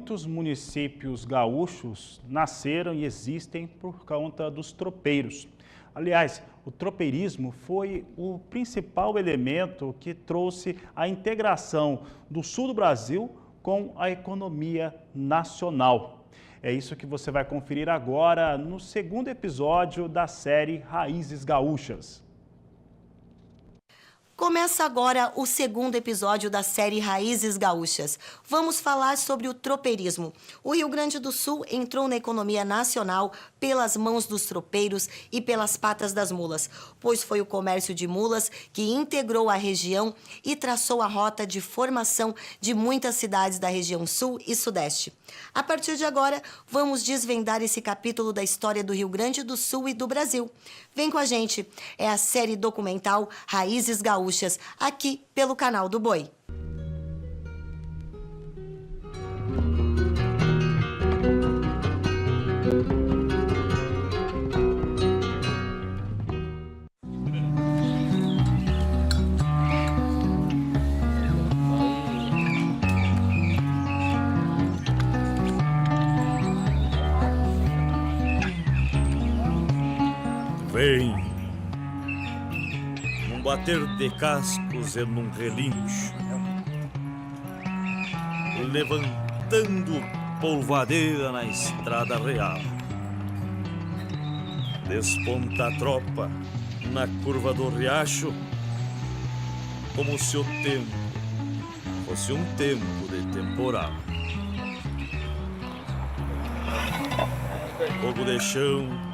muitos municípios gaúchos nasceram e existem por conta dos tropeiros. Aliás, o tropeirismo foi o principal elemento que trouxe a integração do sul do Brasil com a economia nacional. É isso que você vai conferir agora no segundo episódio da série Raízes Gaúchas. Começa agora o segundo episódio da série Raízes Gaúchas. Vamos falar sobre o tropeirismo. O Rio Grande do Sul entrou na economia nacional pelas mãos dos tropeiros e pelas patas das mulas, pois foi o comércio de mulas que integrou a região e traçou a rota de formação de muitas cidades da região sul e sudeste. A partir de agora, vamos desvendar esse capítulo da história do Rio Grande do Sul e do Brasil. Vem com a gente, é a série documental Raízes Gaúchas, aqui pelo canal do Boi. Vem, num bater de cascos e num relincho, levantando polvadeira na estrada real. Desponta a tropa na curva do riacho, como se o tempo fosse um tempo de temporal. Fogo de chão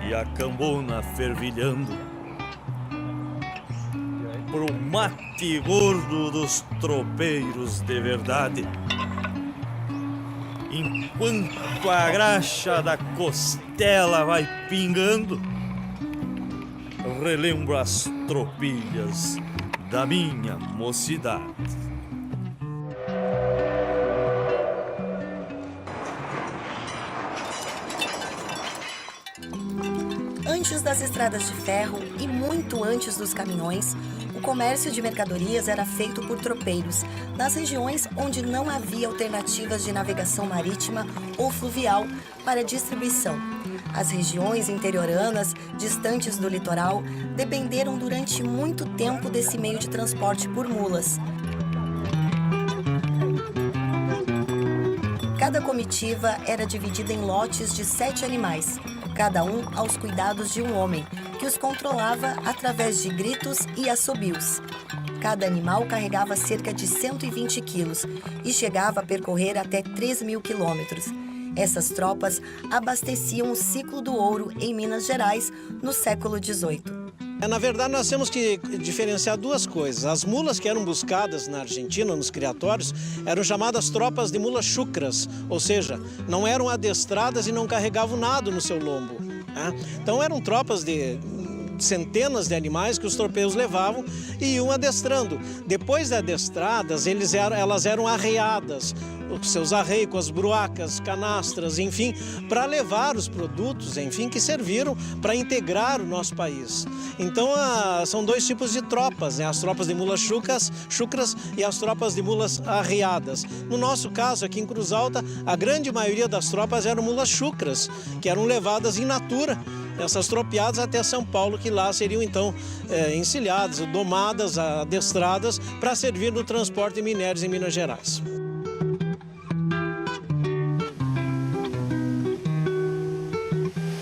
e a cambona fervilhando pro mate gordo dos tropeiros de verdade, enquanto a graxa da costela vai pingando, relembro as tropilhas da minha mocidade. Antes das estradas de ferro e muito antes dos caminhões, o comércio de mercadorias era feito por tropeiros, nas regiões onde não havia alternativas de navegação marítima ou fluvial para distribuição. As regiões interioranas, distantes do litoral, dependeram durante muito tempo desse meio de transporte por mulas. Cada comitiva era dividida em lotes de 7 animais, cada um aos cuidados de um homem, que os controlava através de gritos e assobios. Cada animal carregava cerca de 120 quilos e chegava a percorrer até 3.000 quilômetros. Essas tropas abasteciam o ciclo do ouro em Minas Gerais no século XVIII. Na verdade, nós temos que diferenciar duas coisas. As mulas que eram buscadas na Argentina, nos criatórios, eram chamadas tropas de mulas chucras, ou seja, não eram adestradas e não carregavam nada no seu lombo, né? Então eram tropas de centenas de animais que os tropeiros levavam e iam adestrando. Depois de adestradas, elas eram arreadas, os seus arreios, as bruacas, canastras, enfim, para levar os produtos, enfim, que serviram para integrar o nosso país. Então, são dois tipos de tropas, né? As tropas de mulas chucras e as tropas de mulas arreadas. No nosso caso, aqui em Cruz Alta, a grande maioria das tropas eram mulas chucras, que eram levadas in natura, essas tropeadas até São Paulo, que lá seriam então encilhadas, domadas, adestradas para servir no transporte de minérios em Minas Gerais.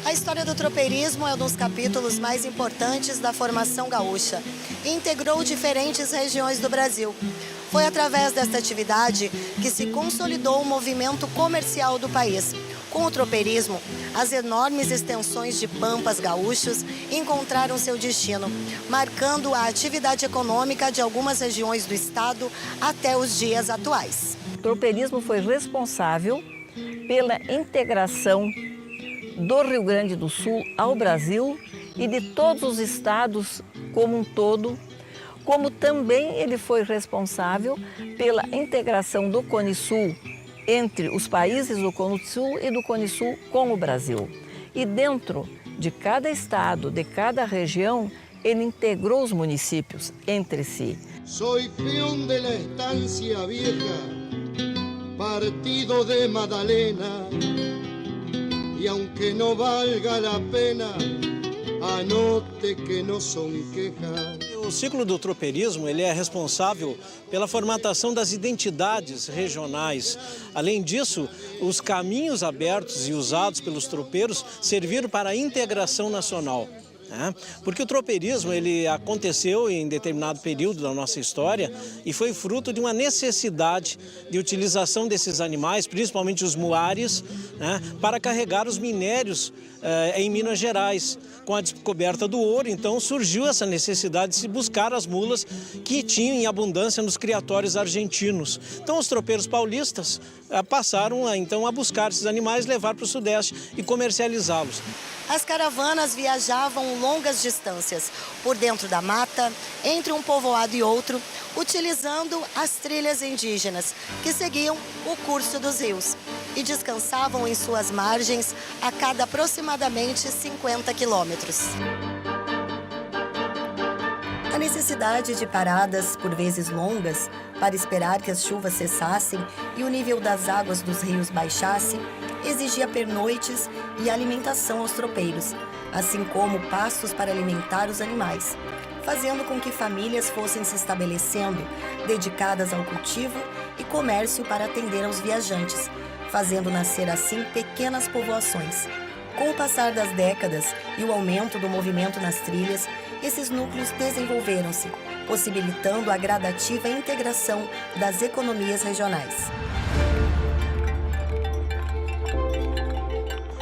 A história do tropeirismo é um dos capítulos mais importantes da formação gaúcha e integrou diferentes regiões do Brasil. Foi através desta atividade que se consolidou o movimento comercial do país. Com o tropeirismo, as enormes extensões de pampas gaúchos encontraram seu destino, marcando a atividade econômica de algumas regiões do estado até os dias atuais. O tropeirismo foi responsável pela integração do Rio Grande do Sul ao Brasil e de todos os estados como um todo, como também ele foi responsável pela integração do Cone Sul entre os países do Cone Sul e do Cone Sul com o Brasil. E dentro de cada estado, de cada região, ele integrou os municípios entre si. Soy peón de la estancia vieja, partido de Madalena, y aunque no valga la pena, anote que no son quejas. O ciclo do tropeirismo ele é responsável pela formatação das identidades regionais. Além disso, os caminhos abertos e usados pelos tropeiros serviram para a integração nacional. Porque o tropeirismo ele aconteceu em determinado período da nossa história e foi fruto de uma necessidade de utilização desses animais, principalmente os muares, para carregar os minérios em Minas Gerais. Com a descoberta do ouro, então, surgiu essa necessidade de se buscar as mulas que tinham em abundância nos criatórios argentinos. Então, os tropeiros paulistas passaram a buscar esses animais, levar para o Sudeste e comercializá-los. As caravanas viajavam longas distâncias, por dentro da mata, entre um povoado e outro, utilizando as trilhas indígenas, que seguiam o curso dos rios e descansavam em suas margens a cada aproximadamente 50 quilômetros. A necessidade de paradas, por vezes longas, para esperar que as chuvas cessassem e o nível das águas dos rios baixasse, exigia pernoites e alimentação aos tropeiros, assim como pastos para alimentar os animais, fazendo com que famílias fossem se estabelecendo, dedicadas ao cultivo e comércio para atender aos viajantes, fazendo nascer assim pequenas povoações. Com o passar das décadas e o aumento do movimento nas trilhas, esses núcleos desenvolveram-se, possibilitando a gradativa integração das economias regionais.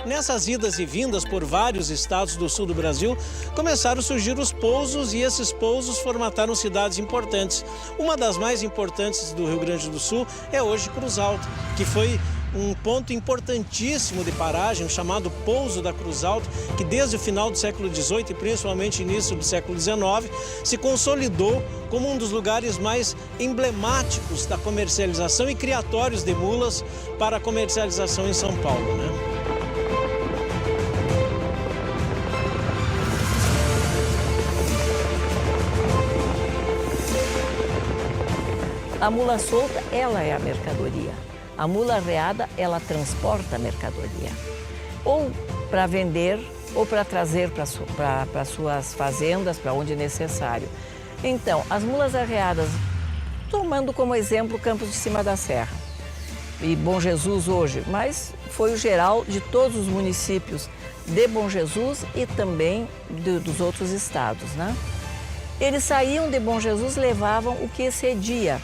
Nessas idas e vindas por vários estados do sul do Brasil, começaram a surgir os pousos e esses pousos formataram cidades importantes. Uma das mais importantes do Rio Grande do Sul é hoje Cruz Alta, que foi um ponto importantíssimo de paragem, chamado Pouso da Cruz Alta, que desde o final do século XVIII e principalmente início do século XIX, se consolidou como um dos lugares mais emblemáticos da comercialização e criatórios de mulas para a comercialização em São Paulo, A mula solta, ela é a mercadoria. A mula arreada, ela transporta a mercadoria. Ou para vender, ou para trazer para suas fazendas, para onde necessário. Então, as mulas arreadas, tomando como exemplo Campos de Cima da Serra e Bom Jesus hoje, mas foi o geral de todos os municípios de Bom Jesus e também dos outros estados, Eles saíam de Bom Jesus, levavam o que excedia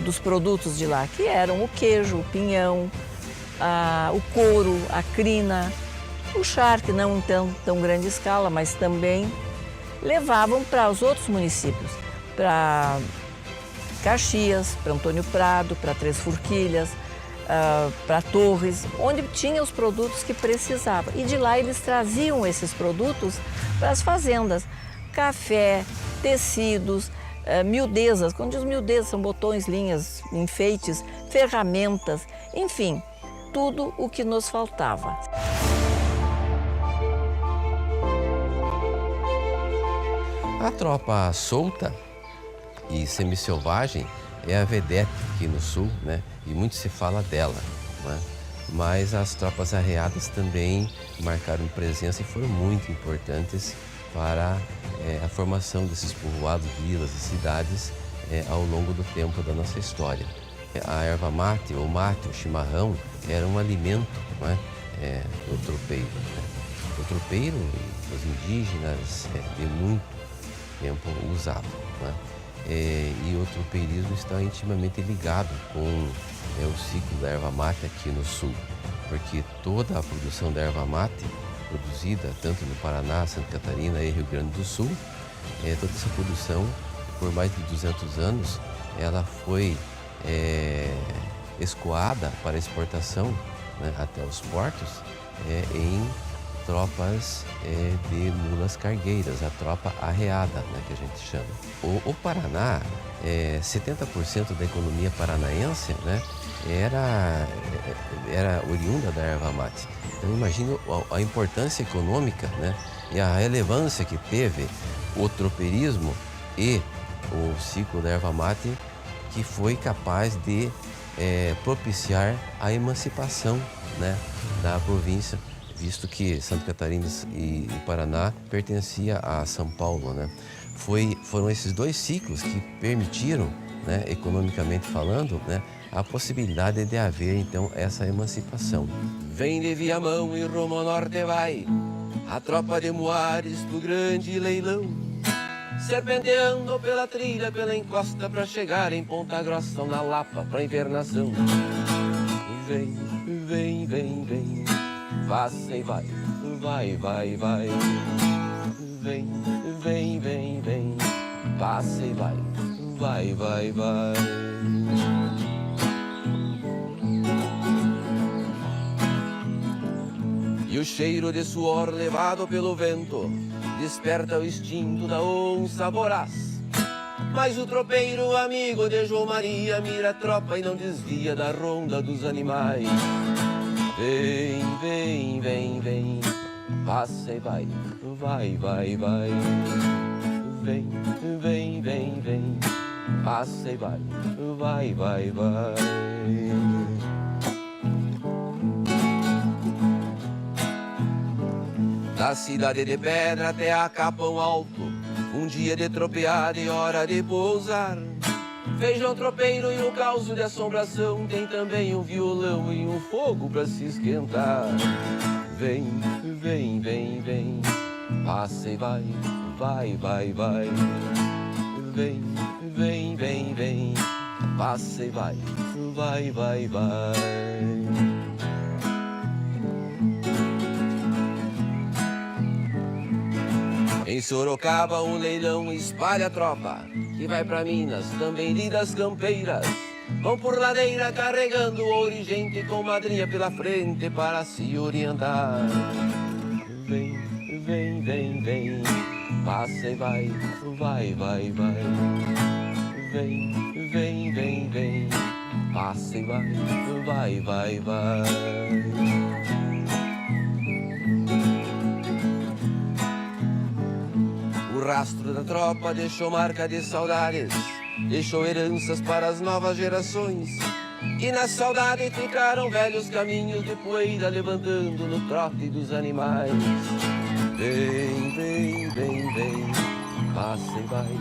dos produtos de lá, que eram o queijo, o pinhão, o couro, a crina, o charque, não em tão grande escala, mas também levavam para os outros municípios, para Caxias, para Antônio Prado, para Três Forquilhas, para Torres, onde tinha os produtos que precisavam. E de lá eles traziam esses produtos para as fazendas, café, tecidos, miudezas. Quando diz miudezas, são botões, linhas, enfeites, ferramentas, enfim, tudo o que nos faltava. A tropa solta e semi-selvagem é a vedete aqui no sul, E muito se fala dela, Mas as tropas arreadas também marcaram presença e foram muito importantes para a formação desses povoados, vilas e cidades ao longo do tempo da nossa história. A erva mate, ou mate, o chimarrão, era um alimento do tropeiro. O tropeiro, os indígenas, de muito tempo usavam. E o tropeirismo está intimamente ligado com o ciclo da erva mate aqui no sul, porque toda a produção da erva mate produzida tanto no Paraná, Santa Catarina e Rio Grande do Sul, toda essa produção, por mais de 200 anos, ela foi escoada para exportação até os portos em tropas de mulas cargueiras, a tropa arreada, que a gente chama. O Paraná, 70% da economia paranaense, era oriunda da erva mate. Então imagine a importância econômica, e a relevância que teve o tropeirismo e o ciclo da erva mate, que foi capaz de propiciar a emancipação, né, da província, visto que Santa Catarina e Paraná pertencia a São Paulo, né? Foram esses dois ciclos que permitiram, né, economicamente falando, né, a possibilidade de haver, então, essa emancipação. Vem de Viamão e rumo ao norte vai a tropa de Moares do grande leilão, serpenteando pela trilha, pela encosta, pra chegar em Ponta Grossa ou na Lapa, pra invernação. Vem, vem, vem, vem, passa e vai, vai, vai, vai. Vem, vem, vem, vem, passa e vai, vai, vai, vai. E o cheiro de suor levado pelo vento desperta o instinto da onça voraz. Mas o tropeiro, amigo de João Maria, mira a tropa e não desvia da ronda dos animais. Vem, vem, vem, vem, passa e vai, vai, vai, vai. Vem, vem, vem, vem, passa e vai, vai, vai, vai. Da cidade de Pedra até a Capão Alto, um dia de tropeada e hora de pousar. Feijão tropeiro e um calço de assombração, tem também um violão e um fogo pra se esquentar. Vem, vem, vem, vem, passa e vai, vai, vai, vai. Vem, vem, vem, vem, passa e vai, vai, vai, vai. Em Sorocaba um leilão espalha a tropa que vai pra Minas, também lidas campeiras. Vão por ladeira carregando ouro e gente com madrinha pela frente para se orientar. Vem, vem, vem, vem, passa e vai, vai, vai, vai. Vem, vem, vem, vem, passa e vai, vai, vai, vai. O rastro da tropa deixou marca de saudades, deixou heranças para as novas gerações. E na saudade ficaram velhos caminhos de poeira levantando no trote dos animais. Vem, vem, vem, vem, passa e vai,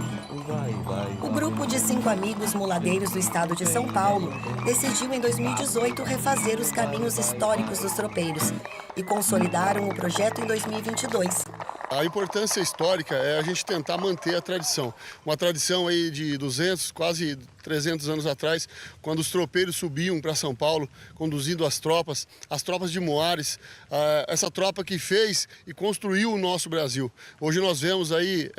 vai, vai. O grupo de 5 amigos muladeiros do estado de São Paulo decidiu em 2018 refazer os caminhos históricos dos tropeiros e consolidaram o projeto em 2022. A importância histórica é a gente tentar manter a tradição. Uma tradição aí de 200, quase 300 anos atrás, quando os tropeiros subiam para São Paulo, conduzindo as tropas de Moares, essa tropa que fez e construiu o nosso Brasil. Hoje nós vemos aí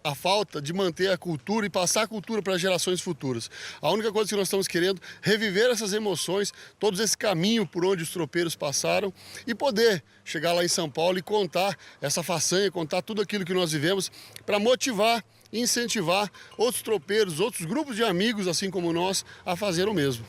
a falta de manter a cultura e passar a cultura para as gerações futuras. A única coisa que nós estamos querendo é reviver essas emoções, todo esse caminho por onde os tropeiros passaram e poder chegar lá em São Paulo e contar essa façanha, contar tudo aquilo que nós vivemos para motivar e incentivar outros tropeiros, outros grupos de amigos, assim como nós, a fazer o mesmo.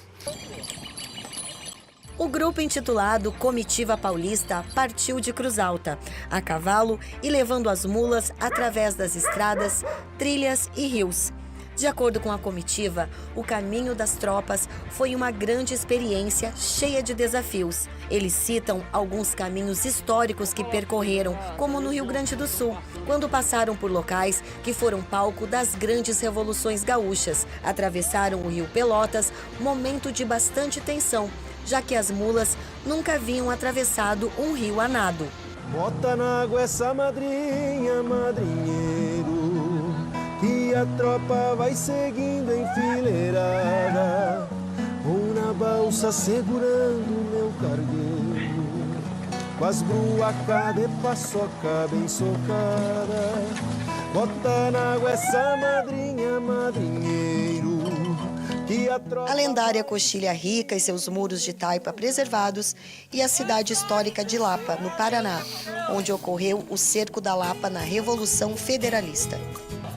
O grupo intitulado Comitiva Paulista partiu de Cruz Alta, a cavalo e levando as mulas através das estradas, trilhas e rios. De acordo com a comitiva, o caminho das tropas foi uma grande experiência cheia de desafios. Eles citam alguns caminhos históricos que percorreram, como no Rio Grande do Sul, quando passaram por locais que foram palco das grandes revoluções gaúchas. Atravessaram o Rio Pelotas, momento de bastante tensão, já que as mulas nunca haviam atravessado um rio a nado. Bota na água essa madrinha, madrinheiro, que a tropa vai seguindo enfileirada, ou na balsa segurando meu cargueiro, com as bruacas de paçoca bem socada. Bota na água essa madrinha, madrinheiro, que a tropa... A lendária Coxilha Rica e seus muros de taipa preservados e a cidade histórica de Lapa, no Paraná, onde ocorreu o Cerco da Lapa na Revolução Federalista.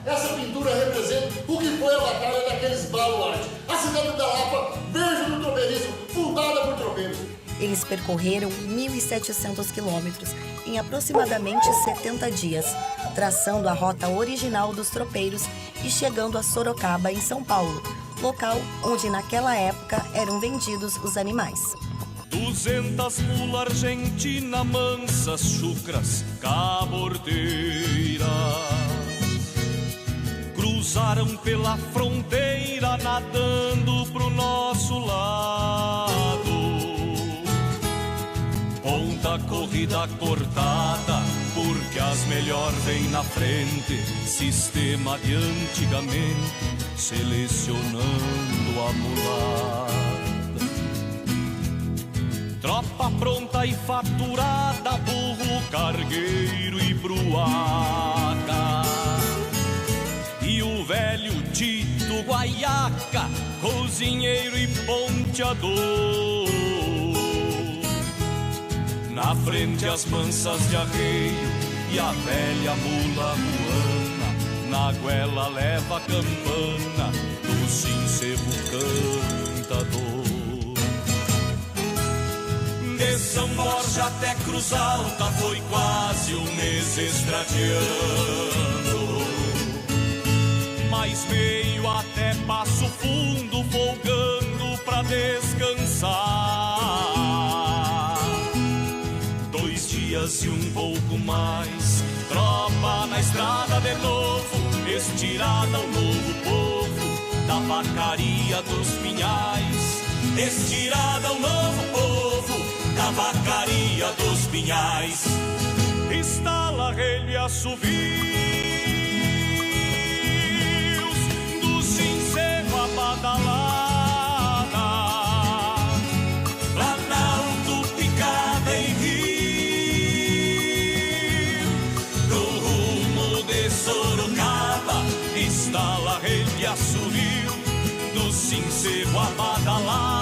Essa pintura representa o que foi a batalha daqueles baluartes. A cidade da Lapa, berço do tropeirismo, fundada por tropeiros. Eles percorreram 1.700 quilômetros em aproximadamente 70 dias, traçando a rota original dos tropeiros e chegando a Sorocaba, em São Paulo, local onde naquela época eram vendidos os animais. 200 mulas argentina mansas, chucras, cabordeiras, cruzaram pela fronteira nadando pro nosso lado. Ponta corrida cortada, porque as melhor vêm na frente, sistema de antigamente, selecionando a mulata. Tropa pronta e faturada, burro, cargueiro e bruaca. E o velho Tito Guaiaca, cozinheiro e ponteador. Na frente as mansas de arreio e a velha mula ruana, na goela leva a campana do sincero cantador. De São Borja até Cruz Alta foi quase um mês estradeando, mas veio até Passo Fundo folgando pra descansar. 2 dias e um pouco mais, tropa na estrada de novo, estirada ao novo povo da vacaria dos Pinhais. Estirada ao novo povo da vacaria dos Pinhais. Estala, relho e assovios do sincero a badalada, Planalto, Picada e Rio, do rumo de Sorocaba. Estala, relho e assovio do sincero a badalada,